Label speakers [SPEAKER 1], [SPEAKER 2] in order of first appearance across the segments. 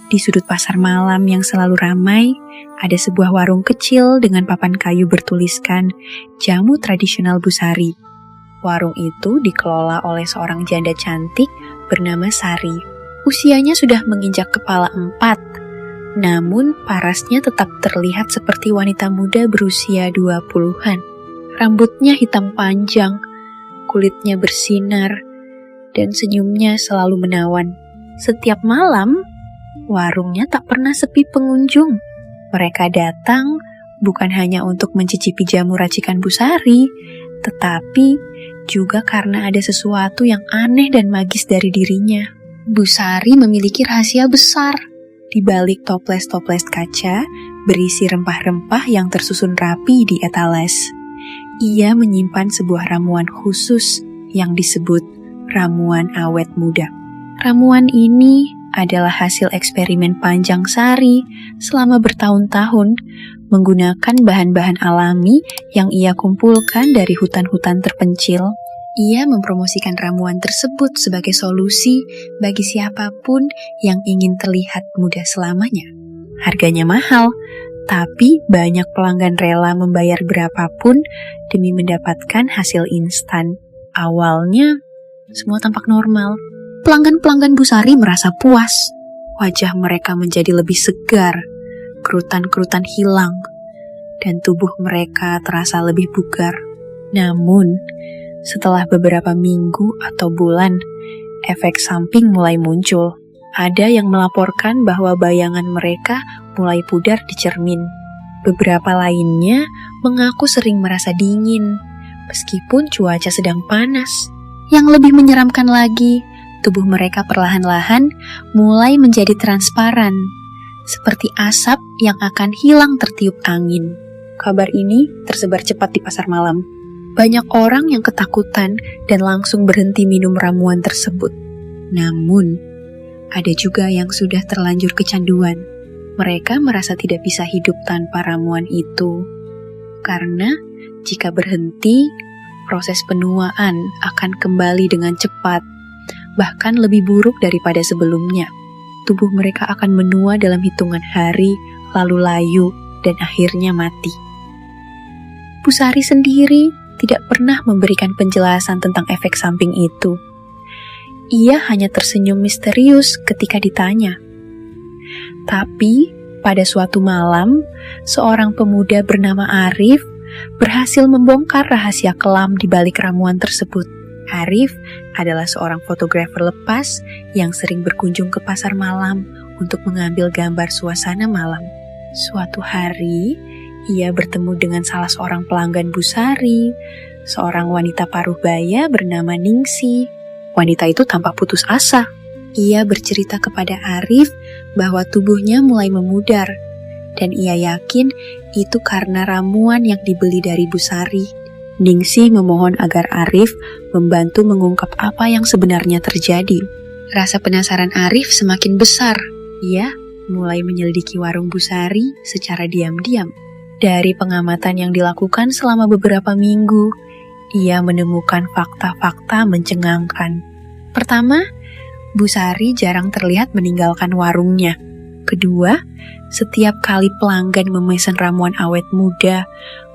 [SPEAKER 1] Di sudut pasar malam yang selalu ramai, ada sebuah warung kecil dengan papan kayu bertuliskan jamu tradisional Busari. Warung itu dikelola oleh seorang janda cantik bernama Sari. Usianya sudah menginjak kepala 4, namun parasnya tetap terlihat seperti wanita muda berusia 20-an. Rambutnya hitam panjang, kulitnya bersinar, dan senyumnya selalu menawan. Setiap malam, warungnya tak pernah sepi pengunjung. Mereka datang bukan hanya untuk mencicipi jamu racikan Busari, tetapi juga karena ada sesuatu yang aneh dan magis dari dirinya. Busari memiliki rahasia besar. Di balik toples-toples kaca berisi rempah-rempah yang tersusun rapi di etales. Ia menyimpan sebuah ramuan khusus yang disebut ramuan awet muda. Ramuan ini adalah hasil eksperimen panjang Sari selama bertahun-tahun menggunakan bahan-bahan alami yang ia kumpulkan dari hutan-hutan terpencil. Ia mempromosikan ramuan tersebut sebagai solusi bagi siapapun yang ingin terlihat muda selamanya. Harganya mahal, tapi banyak pelanggan rela membayar berapapun demi mendapatkan hasil instan. Awalnya, semua tampak normal. Pelanggan-pelanggan Busari merasa puas. Wajah mereka menjadi lebih segar, kerutan-kerutan hilang, dan tubuh mereka terasa lebih bugar. Namun, setelah beberapa minggu atau bulan, efek samping mulai muncul. Ada yang melaporkan bahwa bayangan mereka mulai pudar di cermin. Beberapa lainnya mengaku sering merasa dingin, meskipun cuaca sedang panas. Yang lebih menyeramkan lagi, tubuh mereka perlahan-lahan mulai menjadi transparan, seperti asap yang akan hilang tertiup angin. Kabar ini tersebar cepat di pasar malam. Banyak orang yang ketakutan dan langsung berhenti minum ramuan tersebut. Namun, ada juga yang sudah terlanjur kecanduan. Mereka merasa tidak bisa hidup tanpa ramuan itu. Karena jika berhenti, proses penuaan akan kembali dengan cepat, bahkan lebih buruk daripada sebelumnya. Tubuh mereka akan menua dalam hitungan hari, lalu layu, dan akhirnya mati. Busari sendiri tidak pernah memberikan penjelasan tentang efek samping itu. Ia hanya tersenyum misterius ketika ditanya. Tapi, pada suatu malam, seorang pemuda bernama Arif berhasil membongkar rahasia kelam di balik ramuan tersebut. Arif adalah seorang fotografer lepas yang sering berkunjung ke pasar malam untuk mengambil gambar suasana malam. Suatu hari, ia bertemu dengan salah seorang pelanggan Busari, seorang wanita paruh baya bernama Ningsi. Wanita itu tampak putus asa. Ia bercerita kepada Arif bahwa tubuhnya mulai memudar, dan ia yakin itu karena ramuan yang dibeli dari Busari. Ningsi memohon agar Arif membantu mengungkap apa yang sebenarnya terjadi. Rasa penasaran Arif semakin besar. Ia mulai menyelidiki warung Busari secara diam-diam. Dari pengamatan yang dilakukan selama beberapa minggu, ia menemukan fakta-fakta mencengangkan. Pertama, Busari jarang terlihat meninggalkan warungnya. Kedua, setiap kali pelanggan memesan ramuan awet muda,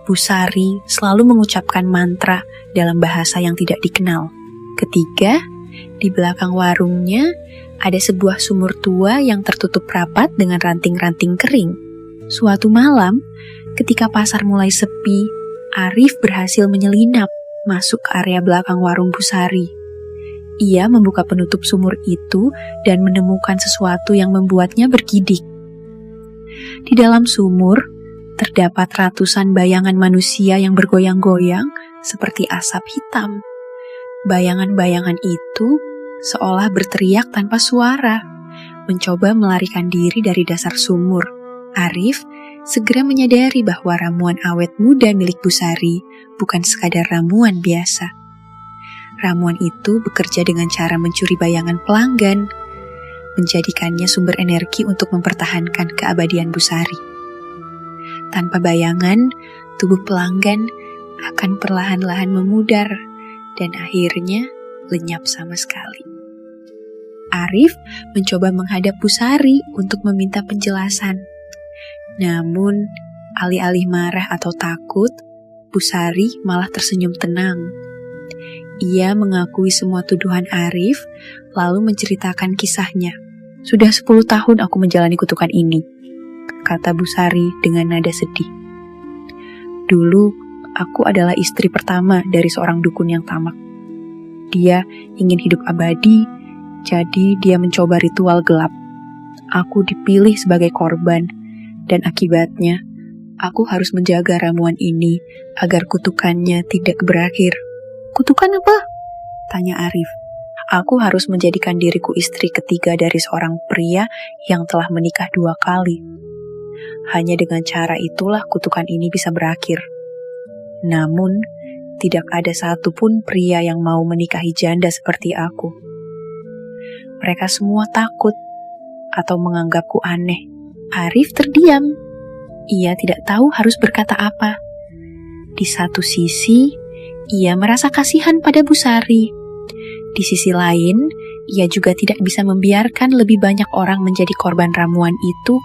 [SPEAKER 1] Busari selalu mengucapkan mantra dalam bahasa yang tidak dikenal. Ketiga, di belakang warungnya ada sebuah sumur tua yang tertutup rapat dengan ranting-ranting kering. Suatu malam, ketika pasar mulai sepi, Arif berhasil menyelinap masuk ke area belakang warung Busari. Ia membuka penutup sumur itu dan menemukan sesuatu yang membuatnya bergidik. Di dalam sumur, terdapat ratusan bayangan manusia yang bergoyang-goyang seperti asap hitam. Bayangan-bayangan itu seolah berteriak tanpa suara, mencoba melarikan diri dari dasar sumur. Arif segera menyadari bahwa ramuan awet muda milik Busari bukan sekadar ramuan biasa. Ramuan itu bekerja dengan cara mencuri bayangan pelanggan, menjadikannya sumber energi untuk mempertahankan keabadian Busari. Tanpa bayangan, tubuh pelanggan akan perlahan-lahan memudar dan akhirnya lenyap sama sekali. Arif mencoba menghadap Busari untuk meminta penjelasan. Namun, alih-alih marah atau takut, Busari malah tersenyum tenang. Ia mengakui semua tuduhan Arif, lalu menceritakan kisahnya. Sudah 10 tahun aku menjalani kutukan ini, kata Busari dengan nada sedih. Dulu, aku adalah istri pertama dari seorang dukun yang tamak. Dia ingin hidup abadi, jadi dia mencoba ritual gelap. Aku dipilih sebagai korban, dan akibatnya, aku harus menjaga ramuan ini agar kutukannya tidak berakhir. Kutukan apa? Tanya Arif. Aku harus menjadikan diriku istri ketiga dari seorang pria yang telah menikah 2 kali. Hanya dengan cara itulah kutukan ini bisa berakhir. Namun, tidak ada satupun pria yang mau menikahi janda seperti aku. Mereka semua takut atau menganggapku aneh. Arif terdiam. Ia tidak tahu harus berkata apa. Di satu sisi, ia merasa kasihan pada Busari. Di sisi lain, ia juga tidak bisa membiarkan lebih banyak orang menjadi korban ramuan itu.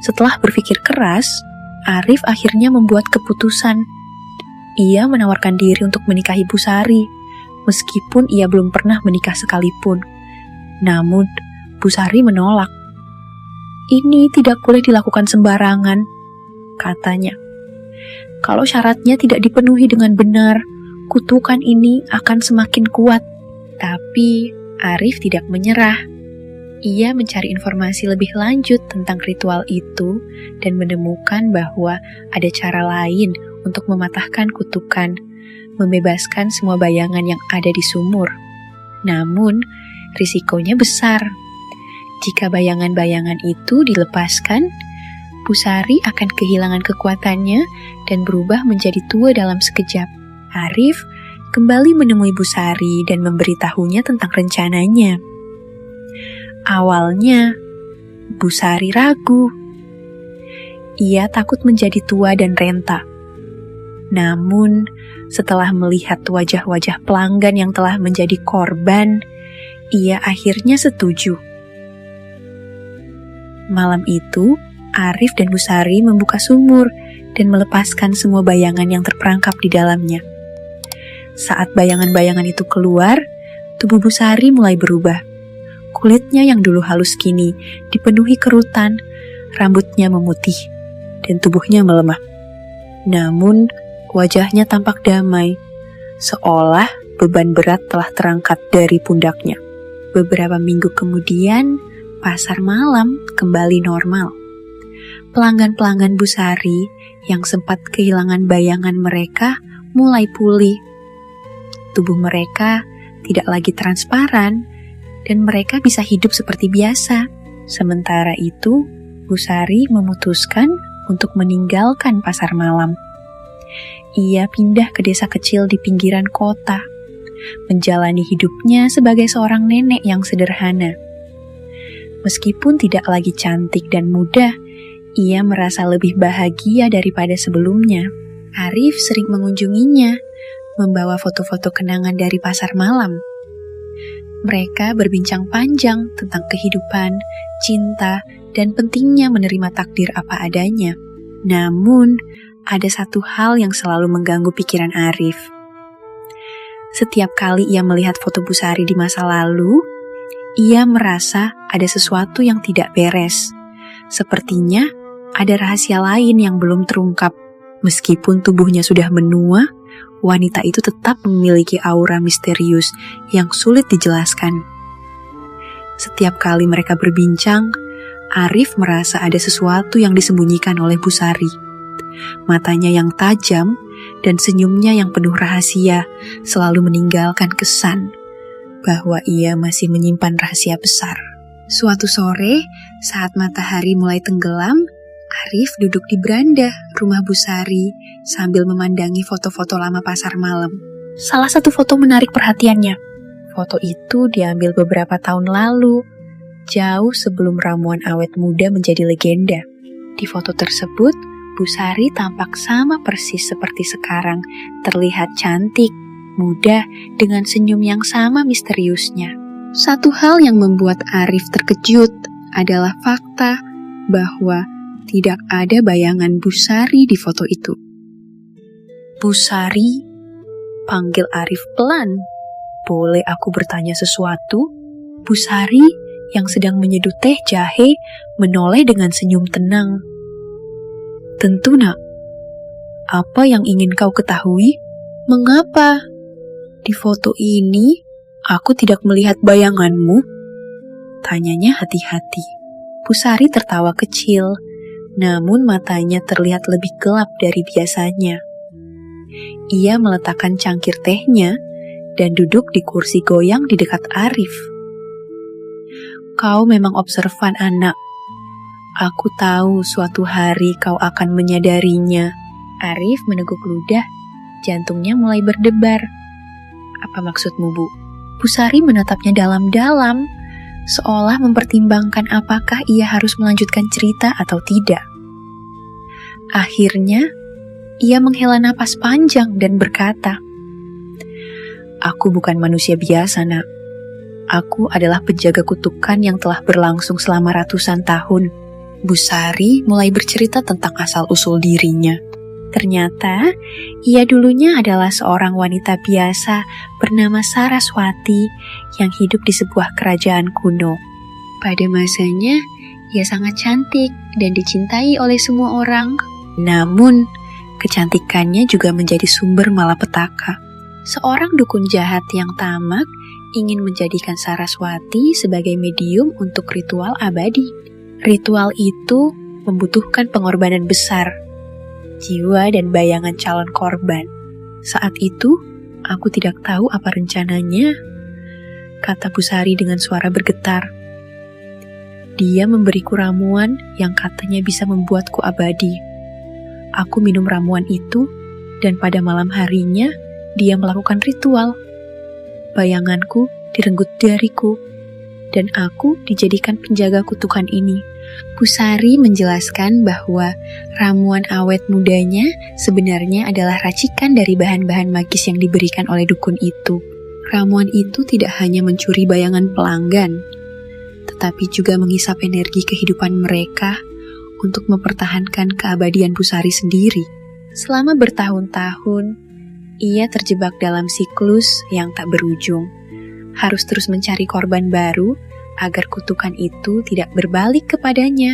[SPEAKER 1] Setelah berpikir keras, Arif akhirnya membuat keputusan. Ia menawarkan diri untuk menikahi Busari, meskipun ia belum pernah menikah sekalipun. Namun, Busari menolak. Ini tidak boleh dilakukan sembarangan, katanya. Kalau syaratnya tidak dipenuhi dengan benar, kutukan ini akan semakin kuat. Tapi Arif tidak menyerah. Ia mencari informasi lebih lanjut tentang ritual itu dan menemukan bahwa ada cara lain untuk mematahkan kutukan, membebaskan semua bayangan yang ada di sumur. Namun, risikonya besar. Jika bayangan-bayangan itu dilepaskan, Busari akan kehilangan kekuatannya dan berubah menjadi tua dalam sekejap. Arif kembali menemui Busari dan memberitahunya tentang rencananya. Awalnya, Busari ragu. Ia takut menjadi tua dan renta. Namun, setelah melihat wajah-wajah pelanggan yang telah menjadi korban, ia akhirnya setuju. Malam itu, Arif dan Busari membuka sumur dan melepaskan semua bayangan yang terperangkap di dalamnya. Saat bayangan-bayangan itu keluar, tubuh Busari mulai berubah. Kulitnya yang dulu halus kini dipenuhi kerutan, rambutnya memutih, dan tubuhnya melemah. Namun, wajahnya tampak damai, seolah beban berat telah terangkat dari pundaknya. Beberapa minggu kemudian, pasar malam kembali normal. Pelanggan-pelanggan Busari yang sempat kehilangan bayangan mereka mulai pulih. Tubuh mereka tidak lagi transparan dan mereka bisa hidup seperti biasa. Sementara itu, Busari memutuskan untuk meninggalkan pasar malam. Ia pindah ke desa kecil di pinggiran kota, menjalani hidupnya sebagai seorang nenek yang sederhana. Meskipun tidak lagi cantik dan muda, ia merasa lebih bahagia daripada sebelumnya. Arif sering mengunjunginya, membawa foto-foto kenangan dari pasar malam. Mereka berbincang panjang tentang kehidupan, cinta, dan pentingnya menerima takdir apa adanya. Namun, ada satu hal yang selalu mengganggu pikiran Arif. Setiap kali ia melihat foto Busari di masa lalu, ia merasa ada sesuatu yang tidak beres. Sepertinya ada rahasia lain yang belum terungkap. Meskipun tubuhnya sudah menua, wanita itu tetap memiliki aura misterius yang sulit dijelaskan. Setiap kali mereka berbincang, Arif merasa ada sesuatu yang disembunyikan oleh Busari. Matanya yang tajam dan senyumnya yang penuh rahasia selalu meninggalkan kesan bahwa ia masih menyimpan rahasia besar. Suatu sore, saat matahari mulai tenggelam, Arif duduk di beranda rumah Busari sambil memandangi foto-foto lama pasar malam. Salah satu foto menarik perhatiannya. Foto itu diambil beberapa tahun lalu, jauh sebelum ramuan awet muda menjadi legenda. Di foto tersebut, Busari tampak sama persis seperti sekarang, terlihat cantik, muda, dengan senyum yang sama misteriusnya. Satu hal yang membuat Arif terkejut adalah fakta bahwa tidak ada bayangan Busari di foto itu. "Busari?" panggil Arif pelan. "Boleh aku bertanya sesuatu?" Busari yang sedang menyeduh teh jahe menoleh dengan senyum tenang. "Tentu, Nak. Apa yang ingin kau ketahui? Mengapa? Di foto ini, aku tidak melihat bayanganmu?" tanyanya hati-hati. Busari tertawa kecil, namun matanya terlihat lebih gelap dari biasanya. Ia meletakkan cangkir tehnya dan duduk di kursi goyang di dekat Arif. "Kau memang observan, anak. Aku tahu suatu hari kau akan menyadarinya." Arif meneguk ludah, jantungnya mulai berdebar. "Apa maksudmu, Bu?" Busari menatapnya dalam-dalam, seolah mempertimbangkan apakah ia harus melanjutkan cerita atau tidak. Akhirnya, ia menghela napas panjang dan berkata, "Aku bukan manusia biasa, Nak. Aku adalah penjaga kutukan yang telah berlangsung selama ratusan tahun." Busari mulai bercerita tentang asal-usul dirinya. Ternyata, ia dulunya adalah seorang wanita biasa bernama Saraswati yang hidup di sebuah kerajaan kuno. Pada masanya, ia sangat cantik dan dicintai oleh semua orang. Namun, kecantikannya juga menjadi sumber malapetaka. Seorang dukun jahat yang tamak ingin menjadikan Saraswati sebagai medium untuk ritual abadi. Ritual itu membutuhkan pengorbanan besar, jiwa dan bayangan calon korban. "Saat itu, aku tidak tahu apa rencananya," kata Busari dengan suara bergetar. "Dia memberiku ramuan yang katanya bisa membuatku abadi. Aku minum ramuan itu, dan pada malam harinya, dia melakukan ritual. Bayanganku direnggut dariku, dan aku dijadikan penjaga kutukan ini." Busari menjelaskan bahwa ramuan awet mudanya sebenarnya adalah racikan dari bahan-bahan magis yang diberikan oleh dukun itu. Ramuan itu tidak hanya mencuri bayangan pelanggan, tetapi juga menghisap energi kehidupan mereka untuk mempertahankan keabadian Busari sendiri. Selama bertahun-tahun, ia terjebak dalam siklus yang tak berujung. Harus terus mencari korban baru agar kutukan itu tidak berbalik kepadanya.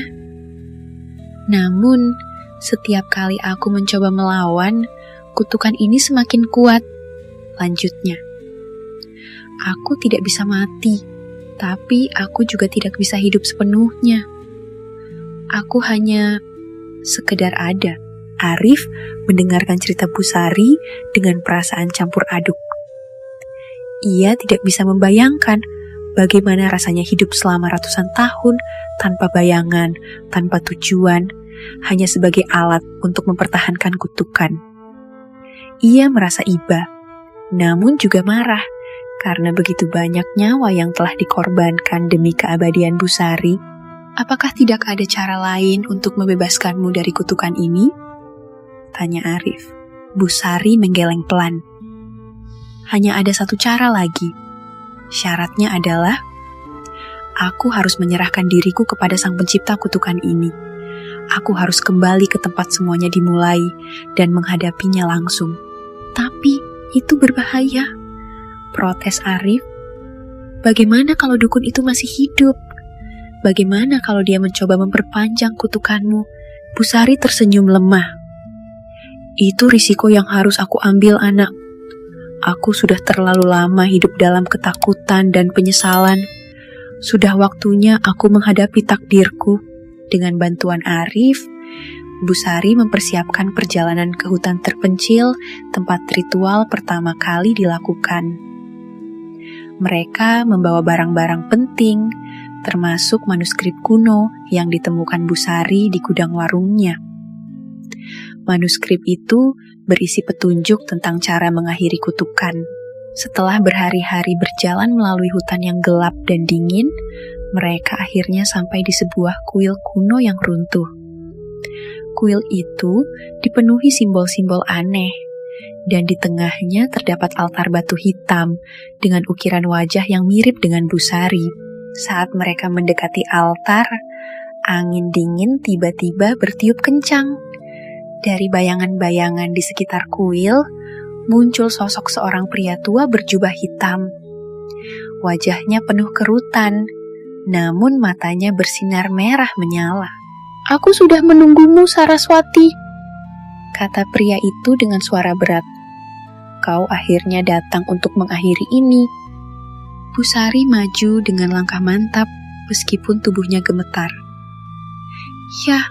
[SPEAKER 1] Namun, setiap kali aku mencoba melawan, kutukan ini semakin kuat. Lanjutnya, "Aku tidak bisa mati, tapi aku juga tidak bisa hidup sepenuhnya. Aku hanya sekedar ada." Arif mendengarkan cerita Busari dengan perasaan campur aduk. Ia tidak bisa membayangkan bagaimana rasanya hidup selama ratusan tahun tanpa bayangan, tanpa tujuan, hanya sebagai alat untuk mempertahankan kutukan. Ia merasa iba, namun juga marah karena begitu banyak nyawa yang telah dikorbankan demi keabadian Busari. "Apakah tidak ada cara lain untuk membebaskanmu dari kutukan ini?" tanya Arif. Busari menggeleng pelan. "Hanya ada satu cara lagi. Syaratnya adalah, aku harus menyerahkan diriku kepada sang pencipta kutukan ini. Aku harus kembali ke tempat semuanya dimulai dan menghadapinya langsung." "Tapi itu berbahaya," protes Arif. "Bagaimana kalau dukun itu masih hidup? Bagaimana kalau dia mencoba memperpanjang kutukanmu?" Busari tersenyum lemah. "Itu risiko yang harus aku ambil, anak. Aku sudah terlalu lama hidup dalam ketakutan dan penyesalan. Sudah waktunya aku menghadapi takdirku." Dengan bantuan Arif, Busari mempersiapkan perjalanan ke hutan terpencil tempat ritual pertama kali dilakukan. Mereka membawa barang-barang penting, termasuk manuskrip kuno yang ditemukan Busari di gudang warungnya. Manuskrip itu berisi petunjuk tentang cara mengakhiri kutukan. Setelah berhari-hari berjalan melalui hutan yang gelap dan dingin, mereka akhirnya sampai di sebuah kuil kuno yang runtuh. Kuil itu dipenuhi simbol-simbol aneh, dan di tengahnya terdapat altar batu hitam dengan ukiran wajah yang mirip dengan Busari. Saat mereka mendekati altar, angin dingin tiba-tiba bertiup kencang. Dari bayangan-bayangan di sekitar kuil, muncul sosok seorang pria tua berjubah hitam. Wajahnya penuh kerutan, namun matanya bersinar merah menyala.
[SPEAKER 2] "Aku sudah menunggumu, Saraswati,"
[SPEAKER 1] kata pria itu dengan suara berat. "Kau akhirnya datang untuk mengakhiri ini." Busari maju dengan langkah mantap meskipun tubuhnya gemetar. "Ya,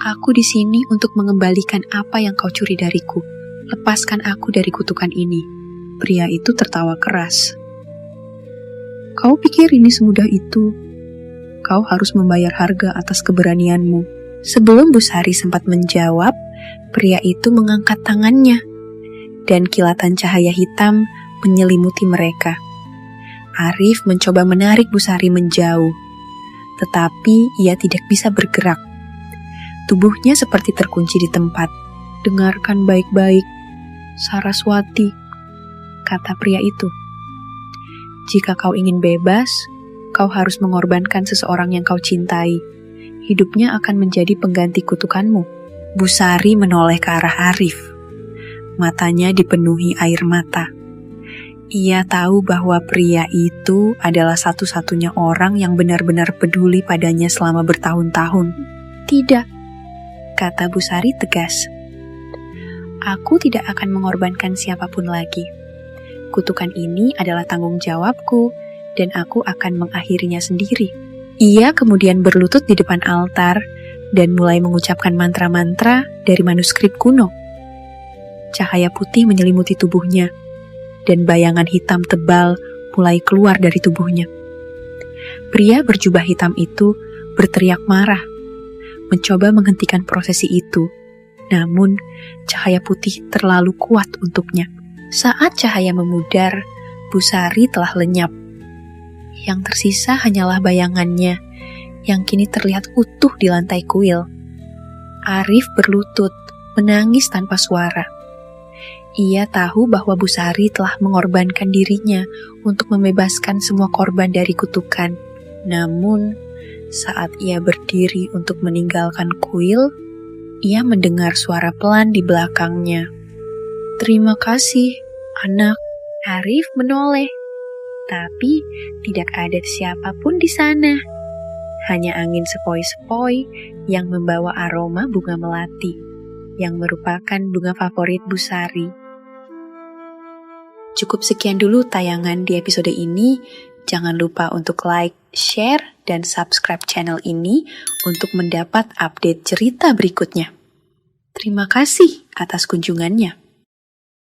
[SPEAKER 1] aku di sini untuk mengembalikan apa yang kau curi dariku. Lepaskan aku dari kutukan ini." Pria itu tertawa keras. "Kau pikir ini semudah itu? Kau harus membayar harga atas keberanianmu." Sebelum Busari sempat menjawab, pria itu mengangkat tangannya, dan kilatan cahaya hitam menyelimuti mereka. Arif mencoba menarik Busari menjauh, tetapi ia tidak bisa bergerak. Tubuhnya seperti terkunci di tempat. "Dengarkan baik-baik, Saraswati," kata pria itu. "Jika kau ingin bebas, kau harus mengorbankan seseorang yang kau cintai. Hidupnya akan menjadi pengganti kutukanmu." Busari menoleh ke arah Arif. Matanya dipenuhi air mata. Ia tahu bahwa pria itu adalah satu-satunya orang yang benar-benar peduli padanya selama bertahun-tahun. "Tidak," kata Busari tegas. "Aku tidak akan mengorbankan siapapun lagi. Kutukan ini adalah tanggung jawabku, dan aku akan mengakhirinya sendiri." Ia kemudian berlutut di depan altar dan mulai mengucapkan mantra-mantra dari manuskrip kuno. Cahaya putih menyelimuti tubuhnya, dan bayangan hitam tebal mulai keluar dari tubuhnya. Pria berjubah hitam itu berteriak marah, mencoba menghentikan prosesi itu, namun cahaya putih terlalu kuat untuknya. Saat cahaya memudar, Busari telah lenyap. Yang tersisa hanyalah bayangannya, yang kini terlihat utuh di lantai kuil. Arif berlutut, menangis tanpa suara. Ia tahu bahwa Busari telah mengorbankan dirinya untuk membebaskan semua korban dari kutukan. Namun, saat ia berdiri untuk meninggalkan kuil, ia mendengar suara pelan di belakangnya. "Terima kasih, anak." Arif menoleh, tapi tidak ada siapapun di sana. Hanya angin sepoi-sepoi yang membawa aroma bunga melati, yang merupakan bunga favorit Busari. Cukup sekian dulu tayangan di episode ini. Jangan lupa untuk like, share, dan subscribe channel ini untuk mendapat update cerita berikutnya. Terima kasih atas kunjungannya.